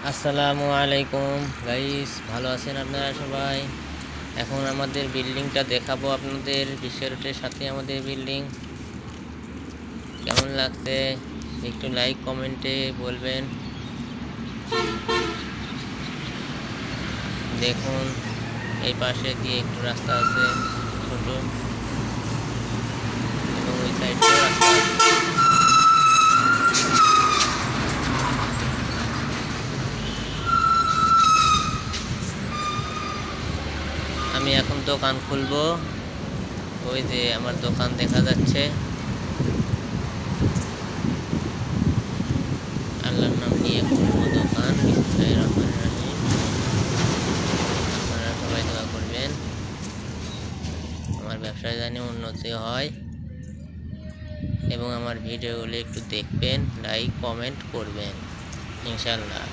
আসসালামু আলাইকুম গাইস, ভালো আছেন আপনারা সবাই। এখন আমাদের বিল্ডিংটা দেখাবো আপনাদের। বিশ্ব রোডের সাথে আমাদের বিল্ডিং। কেমন লাগছে একটু লাইক কমেন্টে বলবেন। দেখুন এই পাশে দিয়ে একটু রাস্তা আছে ছোট, এবং ওই সাইডেও রাস্তা আছে। আমি এখন দোকান খুলবো। ওই যে আমার দোকান দেখা যাচ্ছে। আল্লাহর নাম নিয়ে খুলবো দোকান। বিসমিল্লাহির রহমানির রহিম। আপনারা সবাই দোয়া করবেন আমার ব্যবসায় জানি উন্নতি হয়, এবং আমার ভিডিওগুলো একটু দেখবেন, লাইক কমেন্ট করবেন ইনশাল্লাহ।